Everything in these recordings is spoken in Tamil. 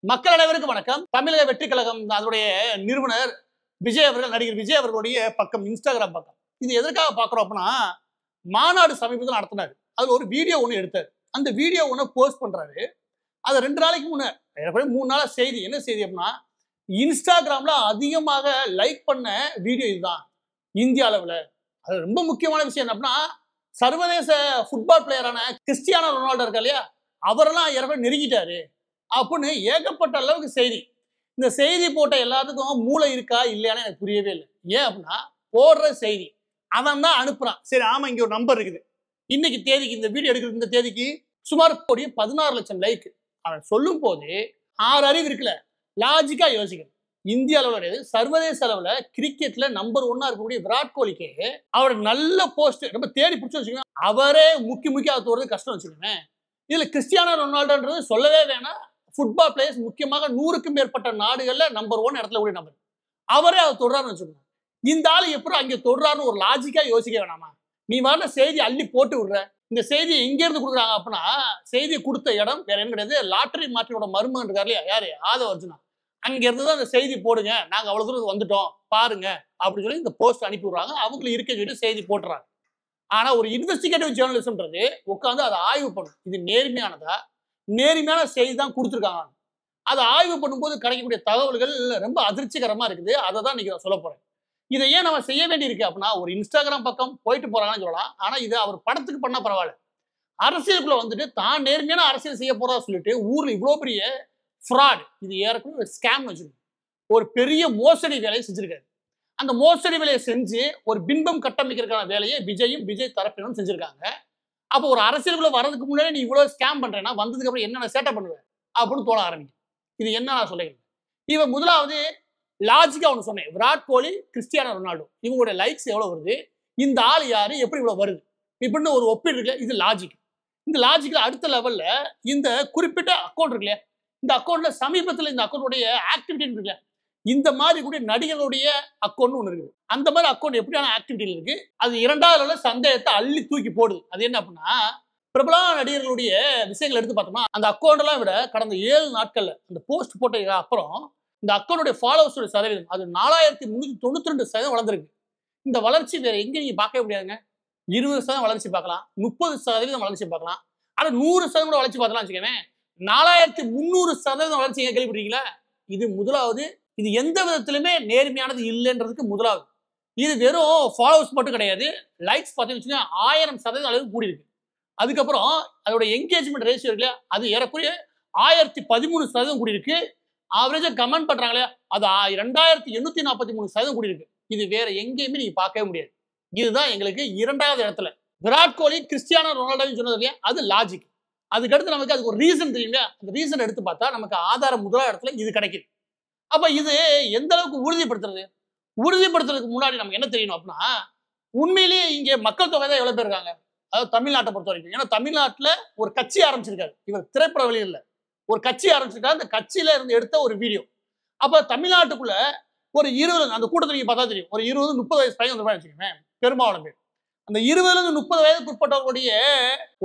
மக்கள் அனைவருக்கும் வணக்கம். தமிழக வெற்றி கழகம் அதனுடைய நிறுவனர் விஜய் அவர்கள், நடிகர் விஜய் அவர்களுடைய பக்கம், இன்ஸ்டாகிராம் பக்கம். இது எதற்காக பார்க்குறோம் அப்படின்னா, மாநாடு சமீபத்தில் நடத்தினார். அதில் ஒரு வீடியோ ஒன்று எடுத்தார். அந்த வீடியோ ஒன்று போஸ்ட் பண்ணுறாரு. அது 2 நாளைக்கு முன்னே 3 நாளா செய்தி. என்ன செய்தி அப்படின்னா, இன்ஸ்டாகிராமில் அதிகமாக லைக் பண்ண வீடியோ இதுதான் இந்திய அளவில். அது ரொம்ப முக்கியமான விஷயம் என்ன அப்படின்னா, சர்வதேச ஃபுட்பால் பிளேயரான கிறிஸ்டியானோ ரொனால்டோ இருக்கா இல்லையா, அவரெல்லாம் ஏற்கனவே நெருங்கிட்டாரு அப்படின்னு ஏகப்பட்ட அளவுக்கு செய்தி. இந்த செய்தி போட்ட எல்லாத்துக்கும் மூளை இருக்கா இல்லையான்னு எனக்கு புரியவே இல்லை. ஏன் அப்படின்னா, போடுற செய்தி அவன் தான் அனுப்புறான். சரி, ஆமா, இங்க ஒரு நம்பர் இருக்குது, இன்னைக்கு தேதிக்கு இந்த வீடியோ எடுக்கிறது, இந்த தேதிக்கு சுமார் 16 லட்சம் லைக். அவன் சொல்லும் போது 6 அறிவு இருக்குல்ல, லாஜிக்கா யோசிக்கணும். இந்திய அளவில் கிடையாது, சர்வதேச அளவில் கிரிக்கெட்ல நம்பர் 1 இருக்கக்கூடிய விராட் கோலிக்கு அவரோட நல்ல போஸ்ட் ரொம்ப தேடி பிடிச்சி வச்சுக்கோங்க. அவரே முக்கி அதை தோறது கஷ்டம் வச்சுக்கோங்க. இதுல கிறிஸ்டியானோ ரொனால்டோன்றது சொல்லவே வேணாம். ஃபுட்பால் பிளேயர்ஸ் முக்கியமாக 100க்கும் மேற்பட்ட நாடுகள்ல நம்பர் 1 இடத்துல கூடிய நம்பர். அவரே அதை தொடுறாருன்னு வச்சுக்கோங்க. இந்த ஆளு எப்படி அங்கே தொடுறாருன்னு ஒரு லாஜிக்கா யோசிக்க வேணாமா? நீ வரல செய்தி அள்ளி போட்டு விடுற. இந்த செய்தியை எங்க இருந்து கொடுக்குறாங்க அப்படின்னா, செய்தி கொடுத்த இடம் வேற என்ன கிடையாது, லாட்டரி மார்ட்டினோட மருமகன் இருக்காரு இல்லையா, யாரு, ஆதவ அர்ஜுனா, அங்க இருந்து தான் இந்த செய்தி போடுங்க, நாங்க அவ்வளவு தூரம் வந்துட்டோம் பாருங்க அப்படின்னு சொல்லி இந்த போஸ்ட் அனுப்பி விடுறாங்க. அவங்களுக்கு இருக்க சொல்லிட்டு செய்தி போட்டுறாங்க. ஆனா ஒரு இன்வெஸ்டிகேட்டிவ் ஜேர்னலிசம்ன்றது உட்காந்து அதை ஆய்வு பண்ணும். இது நேர்மையானதா, நேர்மையான செய்தி தான் கொடுத்துருக்காங்க. அதை ஆய்வு பண்ணும்போது கிடைக்கக்கூடிய தகவல்கள் ரொம்ப அதிர்ச்சிகரமா இருக்குது. அதை தான் இன்னைக்கு நான் சொல்ல போறேன். இதை ஏன் நம்ம செய்ய வேண்டியிருக்கு அப்படின்னா, ஒரு இன்ஸ்டாகிராம் பக்கம் போயிட்டு போறாங்கன்னு சொல்லலாம். ஆனா இது அவர் படத்துக்கு பண்ணா பரவாயில்ல. அரசியலுக்குள்ள வந்துட்டு தான் நேர்மையான அரசியல் செய்ய போறதா சொல்லிட்டு ஊர்ல இவ்வளவு பெரிய ஃப்ராட், இது ஏறக்குறைய ஒரு ஸ்கேம் வச்சிருக்கு, ஒரு பெரிய மோசடி வேலையை செஞ்சிருக்காரு. அந்த மோசடி வேலையை செஞ்சு ஒரு பின்பம் கட்டமைக்கிறதுக்கான வேலையை விஜயும் விஜய் தரப்பினரும் செஞ்சிருக்காங்க. அப்போ ஒரு அரசியலுக்குள்ள வர்றதுக்கு முன்னாடி நீ இவ்வளவு ஸ்கேம் பண்றேன்னா, வந்ததுக்கு அப்புறம் என்னென்ன சேட்டை பண்ணுவேன் அப்படின்னு தோண ஆரம்பிக்கும். இது என்ன நான் சொல்லுறேன். இவன் முதலாவது லாஜிக்கா ஒன்று சொன்னேன். விராட் கோலி, கிறிஸ்டியானோ ரொனால்டோ இவங்களுடைய லைக்ஸ் எவ்வளவு வருது, இந்த ஆள் யாரு, எப்படி இவ்வளவு வருது இப்படின்னு ஒரு ஒப்பீடு இருக்கு. இது லாஜிக். இந்த லாஜிக்ல அடுத்த லெவல்ல இந்த குறிப்பிட்ட அக்கௌண்ட் இருக்குல்லையா, இந்த அக்கௌண்ட்ல சமீபத்தில் இந்த அக்கௌண்ட்டுடைய ஆக்டிவிட்டி இருக்குல்ல, இந்த மாதிரி கூட நடிகர்களுடைய அக்கௌண்ட் ஒன்று இருக்குது. அந்த மாதிரி அக்கௌண்ட் எப்படியான ஆக்டிவிட்டி இருக்கு, அது 2வது சந்தேகத்தை அள்ளி தூக்கி போடுது. அது என்ன அப்படின்னா, பிரபலமான நடிகர்களுடைய விஷயங்கள் எடுத்து பார்த்தோம்னா, அந்த அக்கௌண்ட் எல்லாம் விட கடந்த 7 நாட்கள்ல அந்த போஸ்ட் போட்ட அப்புறம் இந்த அக்கௌண்ட்டுடைய ஃபாலோவர்ஸோட சதவீதம் அது 4392% வளர்ந்துருக்கு. இந்த வளர்ச்சி வேற எங்க நீங்க பார்க்கவே முடியாதுங்க. 20% வளர்ச்சி பார்க்கலாம், 30% வளர்ச்சி பார்க்கலாம், ஆனா 100% வளர்ச்சி பார்க்கலாம் வச்சுக்கோங்க. 4300% வளர்ச்சி எங்க கேள்விப்பட்டீங்களா? இது முதலாவது. இது எந்த விதத்திலுமே நேர்மையானது இல்லைன்றதுக்கு முதலாவது. இது வெறும் ஃபாலோவர்ஸ் மட்டும் கிடையாது, லைக்ஸ் பார்த்தீங்கன்னா 1000% அளவுக்கு கூடி இருக்கு. அதுக்கப்புறம் அதோட என்கேஜ்மெண்ட் ரேஷியோ இருக்குல்ல, அது ஏறக்குறைய 1013% கூடி இருக்கு. ஆவரேஜா கமெண்ட் பண்றாங்களே, அது 2843% கூடி இருக்கு. இது வேற எங்கேயுமே நீங்க பார்க்கவே முடியாது. இதுதான் எங்களுக்கு 2வது இடத்துல. விராட் கோலி, கிறிஸ்டியானோ ரொனால்டோ சொன்னது இல்லையா, அது லாஜிக். அதுக்கடுத்து நமக்கு அதுக்கு ஒரு ரீசன் தெரியும் இல்லையா, அந்த ரீசன் எடுத்து பார்த்தா நமக்கு ஆதாரம் முதலாவது இடத்துல இது கிடைக்குது. அப்ப இது எந்த அளவுக்கு உறுதிப்படுத்துறது? உறுதிப்படுத்துறதுக்கு முன்னாடி நமக்கு என்ன தெரியணும் அப்படின்னா, உண்மையிலேயே இங்க மக்கள் தொகை தான் எவ்வளவு பேர் இருக்காங்க, அதாவது தமிழ்நாட்டை பொறுத்த வரைக்கும். ஏன்னா தமிழ்நாட்டுல ஒரு கட்சி ஆரம்பிச்சிருக்காரு இவர், திரைப்பட வழியில் இல்ல, ஒரு கட்சி ஆரம்பிச்சிருக்காரு. அந்த கட்சியில இருந்து எடுத்த ஒரு வீடியோ. அப்ப தமிழ்நாட்டுக்குள்ள ஒரு 20, அந்த கூட்டத்தை நீங்க பார்த்தா தெரியும், ஒரு 20-30 வயசு பையன் வச்சுக்கோங்க, பெரும்பாலும் பேர். அந்த 20-30 வயதுக்கு உட்பட்டவர்களுடைய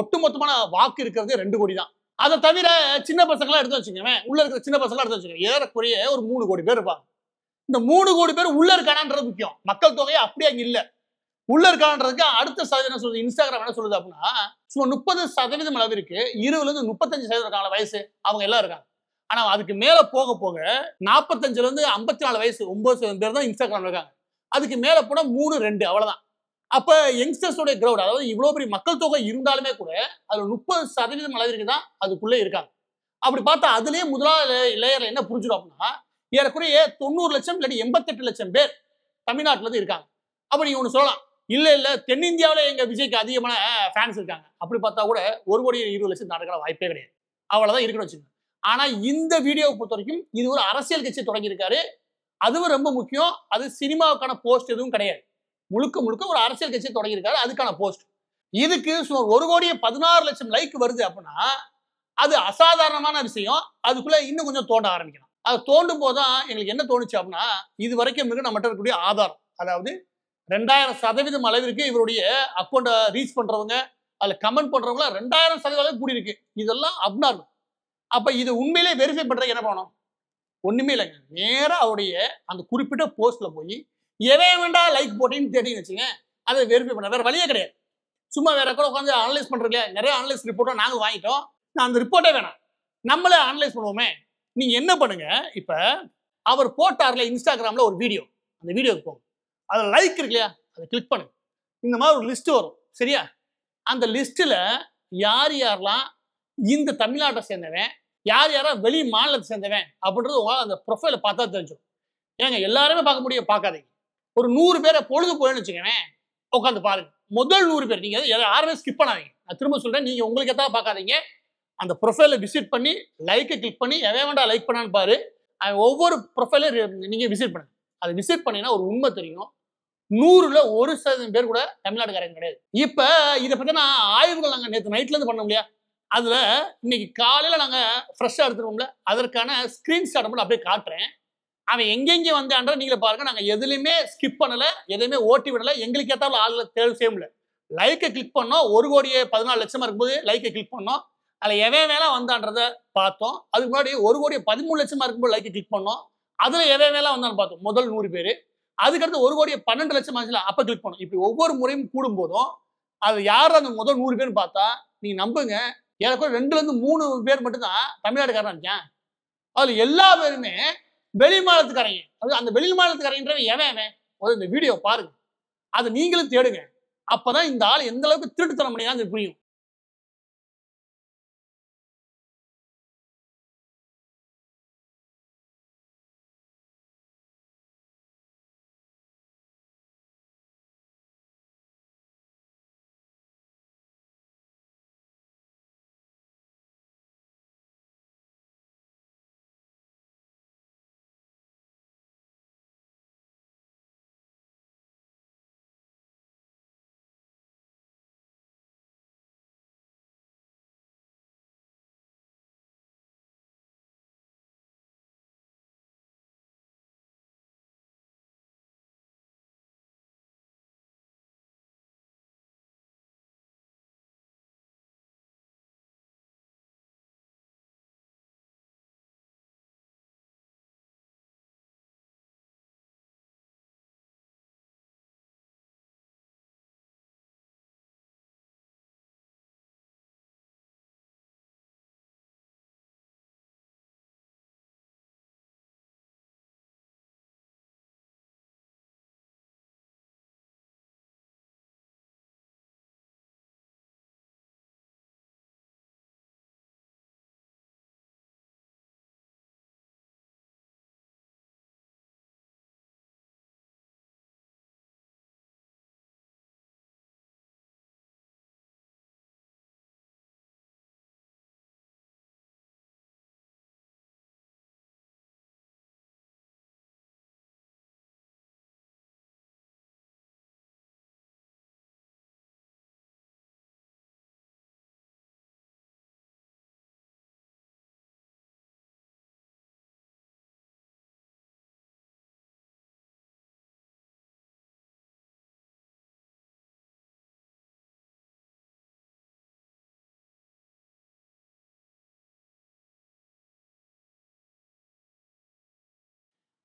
ஒட்டுமொத்தமான வாக்கு இருக்கிறது 2 கோடி தான். அதை தவிர சின்ன பசங்களாம் எடுத்து வச்சுக்கோங்க, உள்ள இருக்கிற சின்ன பசங்களாம் எடுத்து வச்சுக்கோங்க, ஏறக்குறைய ஒரு 3 கோடி பேர் இருப்பாங்க. இந்த 3 கோடி பேர் உள்ள இருக்கானன்றது முக்கியம். மக்கள் தொகையை அப்படியே அங்க இல்ல, உள்ள இருக்கான்றதுக்கு அடுத்த சதவீதம் சொல்லுது. இன்ஸ்டாகிராம் என்ன சொல்லுது அப்படின்னா, சும்மா 30% அளவிற்கு 20-35% இருக்காங்க வயசு, அவங்க எல்லாம் இருக்காங்க. ஆனா அதுக்கு மேல போக போக 45-54 வயசு 9% பேர் தான் இன்ஸ்டாகிராம்ல இருக்காங்க. அதுக்கு மேல போனா 3-2 அவ்வளவுதான். அப்ப யங்ஸ்டர்ஸோட கிரௌட், அதாவது இவ்வளவு பெரிய மக்கள் தொகை இருந்தாலுமே கூட அதுல 30% அளவிற்கு தான் அதுக்குள்ளே இருக்காங்க. அப்படி பார்த்தா அதுலயே முதலாவது லேயர்ல என்ன புரிஞ்சிடும் அப்படின்னா, ஏறக்குறைய 90 லட்சம் இல்லாட்டி 88 லட்சம் பேர் தமிழ்நாட்டுல இருந்து இருக்காங்க. அப்ப நீங்க ஒண்ணு சொல்லலாம், இல்ல தென்னிந்தியாவில எங்க விஜய்க்கு அதிகமான ஃபேன்ஸ் இருக்காங்க. அப்படி பார்த்தா கூட 1,20,00,000 தாண்டக்கான வாய்ப்பே கிடையாது. அவ்வளவுதான் இருக்குன்னு வச்சுக்கோங்க. ஆனா இந்த வீடியோவை பொறுத்த வரைக்கும் இது ஒரு அரசியல் கட்சி தொடங்கி இருக்காரு. அதுவும் ரொம்ப முக்கியம். அது சினிமாவுக்கான போஸ்ட் எதுவும் கிடையாது, முழுக்க முழுக்க ஒரு அரசியல் கட்சி தொடங்கி இருக்காரு, அதுக்கான போஸ்ட். இதுக்கு சுமார் 1,16,00,000 லைக் வருது அப்படின்னா அது அசாதாரணமான விஷயம். அதுக்குள்ள இன்னும் கொஞ்சம் தோண்ட ஆரம்பிக்கணும். அது தோண்டும் போதுதான் எங்களுக்கு என்ன தோணுச்சு அப்படின்னா, இது வரைக்கும் நம்மகிட்ட இருக்கக்கூடிய ஆதாரம், அதாவது 2000% அளவிற்கு இவருடைய அக்கௌண்ட்டை ரீச் பண்றவங்க, அதுல கமெண்ட் பண்றவங்க 2000% அளவுக்கு கூடி இருக்கு. இதெல்லாம் அப்நார்மல். அப்ப இது உண்மையிலே வெரிஃபை பண்றதுக்கு என்ன பண்ணணும்? ஒண்ணுமே இல்லைங்க. நேரா அவருடைய அந்த குறிப்பிட்ட போஸ்ட்ல போய் எவன் வேண்டா லைக் போட்டேன்னு தேடின்னு வச்சுங்க, அதை வெரிஃபை பண்ண வேற வழியே கிடையாது. சும்மா வேற கூட உட்காந்து அனலைஸ் பண்றீங்க. நிறைய அனலைஸ் ரிப்போர்ட்டை நாங்க வாங்கிட்டோம். நான் அந்த ரிப்போர்ட்டே வேணாம், நம்மளே அனலைஸ் பண்ணுவோமே. நீங்க என்ன பண்ணுங்க, இப்ப அவர் போட்டார்ல இன்ஸ்டாகிராம்ல ஒரு வீடியோ, அந்த வீடியோக்கு போங்க. அதுல லைக் இருக்கு இல்லையா, அதை கிளிக் பண்ணுங்க. இந்த மாதிரி ஒரு லிஸ்ட் வரும், சரியா? அந்த லிஸ்ட்ல யார் யாரெல்லாம் இந்த தமிழ்நாட்டை சேர்ந்தவன், யார் யாரா வெளி மாநிலத்தை சேர்ந்தவன் அப்படின்றது உங்களால் அந்த ப்ரொஃபைலை பார்த்தா தெரிஞ்சிடும். ஏங்க எல்லாருமே பார்க்க முடியும், பார்க்காதீங்க. ஒரு 100 பேரை பொழுது போயின்னு வச்சுக்கோங்க, உட்காந்து பாருங்க. முதல் 100 பேர் நீங்க யாருமே ஸ்கிப் பண்ணாதீங்க. நான் திரும்ப சொல்றேன், நீங்க உங்களுக்கு எதாவது பார்க்காதீங்க. அந்த ப்ரொஃபைலை விசிட் பண்ணி லைக்கை கிளிக் பண்ணி எவன் வேண்டாம் லைக் பண்ணான்னு பாரு. ஒவ்வொரு ப்ரொஃபைலையும் நீங்க விசிட் பண்ணுங்க. அதை விசிட் பண்ணீங்கன்னா ஒரு உண்மை தெரியும். 100ல 1% பேர் கூட தமிழ்நாட்டுக்காரங்க கிடையாது. இப்ப இதை பத்தி நான் ஆய்வுகள் நாங்க நேற்று நைட்ல இருந்து பண்ண முடியாது. அதுல இன்னைக்கு காலையில நாங்க ஃப்ரெஷ்ஷா எடுத்துருவோம்ல, அதற்கான ஸ்கிரீன்ஷாட் மட்டும் அப்படியே காட்டுறேன். அவன் எங்கெங்க வந்தான்ற நீங்களே பாருங்க. நாங்க எதுலையுமே ஸ்கிப் பண்ணல, எதையுமே ஓட்டி விடல. எங்களுக்கு ஏத்தாப்புல ஆளுல தேர்வு செய்ய முடியல. லைக்கை கிளிக் பண்ணோம். 1,14,00,000 இருக்கும்போது லைக்கை கிளிக் பண்ணோம். அதுல எவன் வேலை வந்தான்றத பார்த்தோம். அதுக்கு முன்னாடி 1,13,00,000 இருக்கும்போது லைக்கை கிளிக் பண்ணோம். அதுல எவன் வேலை வந்தான்னு பார்த்தோம். முதல் 100 பேர். அதுக்கடுத்து 1,12,00,000 ஆச்சுல, அப்ப கிளிக் பண்ணோம். இப்படி ஒவ்வொரு முறையும் கூடும் போதும் அது யார் அந்த முதல் 100 பேர்னு பார்த்தா, நீங்க நம்புங்க, ஏறக்குறை 2ல இருந்து 3 பேர் மட்டும் தான் தமிழ்நாட்டுக்காரன் இருக்கேன். அதுல எல்லா பேருமே வெளி மாநிலத்துக்காரங்க. அது அந்த வெளி மாநிலத்துக்காரன்றவன் எவன் இந்த வீடியோ பாருங்க. அது நீங்களும் தேடுங்க. அப்பதான் இந்த ஆள் எந்த அளவுக்கு திருட்டுத்தனம் பண்ணியான்னு புரியும்.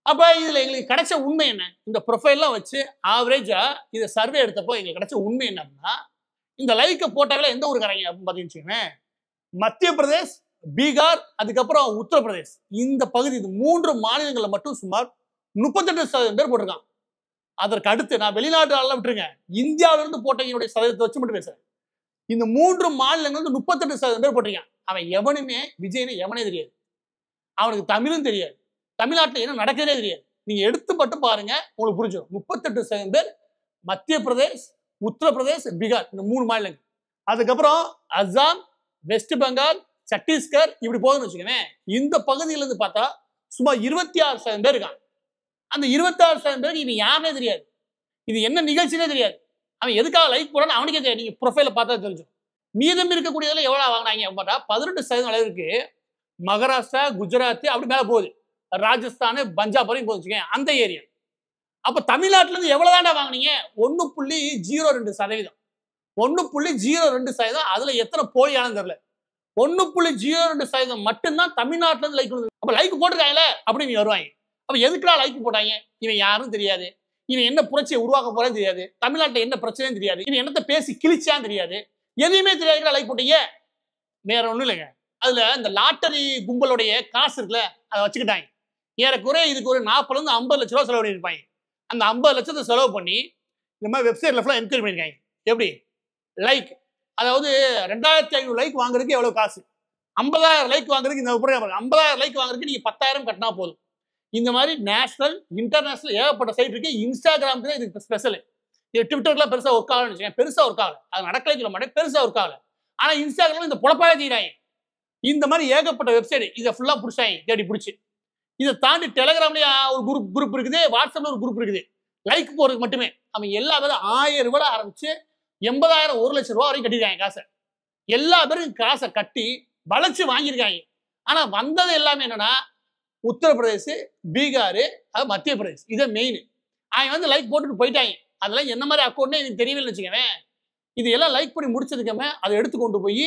அப்ப இதுல எங்களுக்கு கிடைச்ச உண்மை என்ன? இந்த ப்ரொஃபைல்லாம் வச்சு ஆவரேஜா இத சர்வே எடுத்தப்போ எங்களுக்கு கிடைச்ச உண்மை என்ன அப்படின்னா, இந்த லைக்க போட்டவங்கள எந்த ஊருக்காரங்க அப்படின்னு பார்த்தீங்கன்னு மத்திய பிரதேஷ், பீகார், அதுக்கப்புறம் உத்தரப்பிரதேஷ். இந்த பகுதி, இது 3 மாநிலங்கள்ல மட்டும் சுமார் 38% பேர் போட்டிருக்கான். அதற்கு அடுத்து நான் வெளிநாட்டு ஆளெல்லாம் விட்டுருங்க, இந்தியாவில இருந்து போட்டவங்களுடைய சதவீதத்தை வச்சு மட்டும் பேசுறேன். இந்த 3 மாநிலங்கள் 38% பேர் போட்டிருக்கான். அவன் எவனுமே விஜய்னு எவனே தெரியாது. அவனுக்கு தமிழும் தெரியாது. தமிழ்நாட்டில் என்ன நடக்கிறதே தெரியாது. நீங்க எடுத்து மட்டும் பாருங்க, உங்களுக்கு புரிஞ்சிடும். 38% பேர் மத்திய பிரதேஷ், உத்தரப்பிரதேஷ், பீகார், இந்த 3 மாநிலங்கள். அதுக்கப்புறம் அஸ்ஸாம், வெஸ்ட் பெங்கால், சத்தீஸ்கர், இப்படி போகுதுன்னு வச்சுக்கோங்க. இந்த பகுதியில இருந்து பார்த்தா சுமார் 26% பேர் இருக்கான். அந்த 26% பேருக்கு இது யாருனே தெரியாது. இது என்ன நிகழ்ச்சினே தெரியாது. அவன் எதுக்காக லைக் போடான்னு அவனுக்கே தெரியாது. நீங்க ப்ரொஃபைல பார்த்தா தெரிஞ்சிடும். மீதம் இருக்கக்கூடியதுல எவ்வளவு வாங்கினாங்க பார்த்தா 18% அளவுக்கு மகாராஷ்டிரா, குஜராத் அப்படி மேல போகுது. ராஜஸ்தான், பஞ்சாப் வரையும் போச்சுங்க அந்த ஏரியா. அப்ப தமிழ்நாட்டுல இருந்து எவ்வளவு தாண்டா வாங்குனீங்க? 1.02%. 1.02%. அதுல எத்தனை போலியானு தெரியல. 1.02% மட்டும்தான் தமிழ்நாட்டுல இருந்து லைக் பண்ணுது. அப்ப லைக் போட்டுருக்காங்கல்ல அப்படின்னு வருவாங்க. அப்ப எதுக்குடா லைக் போட்டாங்க? இவன் யாரும் தெரியாது, இவன் என்ன புரட்சியை உருவாக்க போறேன்னு தெரியாது, தமிழ்நாட்டுல என்ன பிரச்சனைன்னு தெரியாது, இவன் என்னத்தை பேசி கிழிச்சான்னு தெரியாது, எதையுமே தெரியாது லைக் போட்டீங்க. வேற ஒண்ணும் இல்லைங்க. அதுல இந்த லாட்டரி கும்பலுடைய காசு இருக்குல்ல, அதை வச்சுக்கிட்டாங்க. ஏறக்குறைய இதுக்கு ஒரு 40 இருந்து 50 லட்ச ரூபா செலவு பண்ணியிருப்பாங்க. அந்த 50 லட்சத்தை செலவு பண்ணி இந்த மாதிரி வெப்சைட்ல ஃபுல்லா என்கொயரி பண்ணியிருக்காங்க. எப்படி லைக், அதாவது 2500 லைக் வாங்குறதுக்கு எவ்வளவு காசு, 50,000 லைக் வாங்குறதுக்கு இந்த 50,000 லைக் வாங்குறதுக்கு நீங்க 10,000 கட்டினா போதும். இந்த மாதிரி நேஷனல் இன்டர்நேஷனல் ஏகப்பட்ட சைட் இருக்கு. இன்ஸ்டாகிராமுக்கு தான் இதுக்கு ஸ்பெஷல். இது ட்விட்டர்லாம் பெருசா ஒர்க் ஆகலன்னு வச்சுக்கோங்க, பெருசா ஒர்க் ஆகல, அது நடக்கலன்னு சொல்ல மாட்டேன், பெருசா ஒர்க் ஆகல. ஆனா இன்ஸ்டாகிராம் இந்த பொழப்பாவே செய்யறாங்க. இந்த மாதிரி ஏகப்பட்ட வெப்சைட் இதை ஃபுல்லா பிடிச்சாங்க, தேடி பிடிச்சி. இதை தாண்டி டெலிகிராம்லயே ஒரு குரூப் இருக்குது, வாட்ஸ்அப்ல ஒரு குரூப் இருக்குது, லைக் போறதுக்கு மட்டுமே. அவன் எல்லா பேரும் 1000 ரூபாய் ஆரம்பிச்சு 80,000 1 லட்சம் ரூபாய் வரைக்கும் கட்டிருக்காங்க காசை. எல்லா பேரும் காசை கட்டி வளைச்சு வாங்கியிருக்காங்க. ஆனா வந்தது எல்லாமே என்னன்னா உத்தரப்பிரதேச, பீகார், மத்திய பிரதேஷ், இதை மெயின். அவன் வந்து லைக் போட்டுட்டு போயிட்டாங்க. அதெல்லாம் என்ன மாதிரி அக்கௌண்ட்னே எனக்கு தெரியவில்லை வச்சுக்கவேன். இது எல்லாம் லைக் பண்ணி முடிச்சதுக்கமே அதை எடுத்து கொண்டு போய்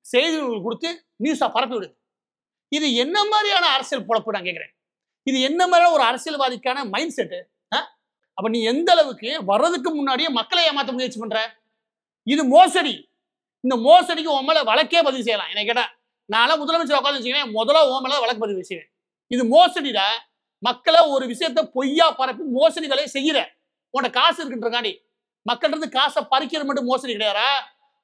செய்திகள் கொடுத்து நியூஸா பரப்பி விடுது. இது என்ன மாதிரியான அரசியல் பொழப்பு நான் கேட்கிறேன். இது என்ன மாதிரியான ஒரு அரசியல்வாதிக்கான மைண்ட் செட்டு? அப்ப நீ எந்த அளவுக்கு வர்றதுக்கு முன்னாடியே மக்களை ஏமாற்ற முயற்சி பண்ற? இது மோசடி. இந்த மோசடிக்கு உன் மேல வழக்கே பதிவு செய்யலாம். என்ன கேட்டா நான் முதலமைச்சர் உட்காந்து வச்சுக்கவேன், முதல்ல உன் மேல வழக்கு பதிவு செய்வேன். இது மோசடிட. மக்களை ஒரு விஷயத்த பொய்யா பரப்பி மோசடி வேலையை செய்யற. உன்ட காசு இருக்குன்றக்காண்டி மக்கள்கிட்ட இருந்து காசை பறிக்கிறது மட்டும் மோசடி கிடையாதா?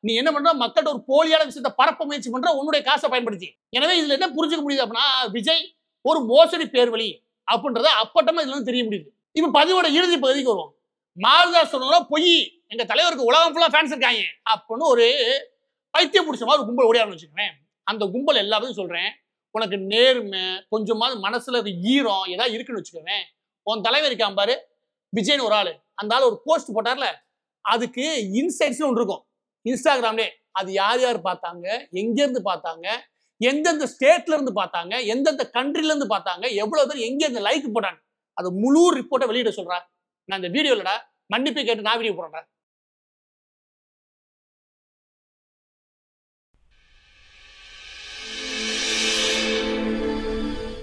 நீ என்ன பண்ற, மக்கள்கிட்ட ஒரு போலியான விஷயத்தை பரப்ப முயற்சி பண்ற, உன்னுடைய காசை பயன்படுத்தி. எனவே இதுல என்ன புரிஞ்சுக்க முடியுது அப்படின்னா, விஜய் ஒரு மோசடி பேர்வழி அப்படின்றத அப்பட்டமா இதுல இருந்து தெரிய முடியுது. இப்ப பதிவோட இறுதி பகுதிக்கு வருவோம். மாரிதாஸ் சொன்னா பொய், எங்க தலைவருக்கு உலகம் ஃபுல்லா ஃபேன்ஸ் இருக்காங்க அப்படின்னு ஒரு பைத்தியம் பிடிச்ச மாதிரி ஒரு கும்பல் ஓடியாருன்னு வச்சுக்கோங்க. அந்த கும்பல் எல்லாத்தையும் சொல்றேன், உனக்கு நேர்மை கொஞ்சமாவது மனசுல ஈரம் ஏதாவது இருக்குன்னு வச்சுக்கோவேன். உன் தலைவர் இருக்கான் பாரு விஜய்னு ஒரு ஆளு, அந்த ஆள் ஒரு போஸ்ட் போட்டார்ல, அதுக்கு இன்சைட்ஸ் ஒன்று இருக்கும் இன்ஸ்டாகிராம்லேயே. அது யார் யார் பார்த்தாங்க, எங்க இருந்து பார்த்தாங்க, எந்தெந்த ஸ்டேட்ல இருந்து பார்த்தாங்க, எந்தெந்த கண்ட்ரில இருந்து பார்த்தாங்க, எவ்வளவு பேர் எங்க இருந்து லைக் போட்டாங்க, அது முழு ரிப்போர்ட்டை வெளியிட சொல்றா. நான் இந்த வீடியோலடா மன்னிப்பு கேட்டு நான் வீடியோ போடுறேன்.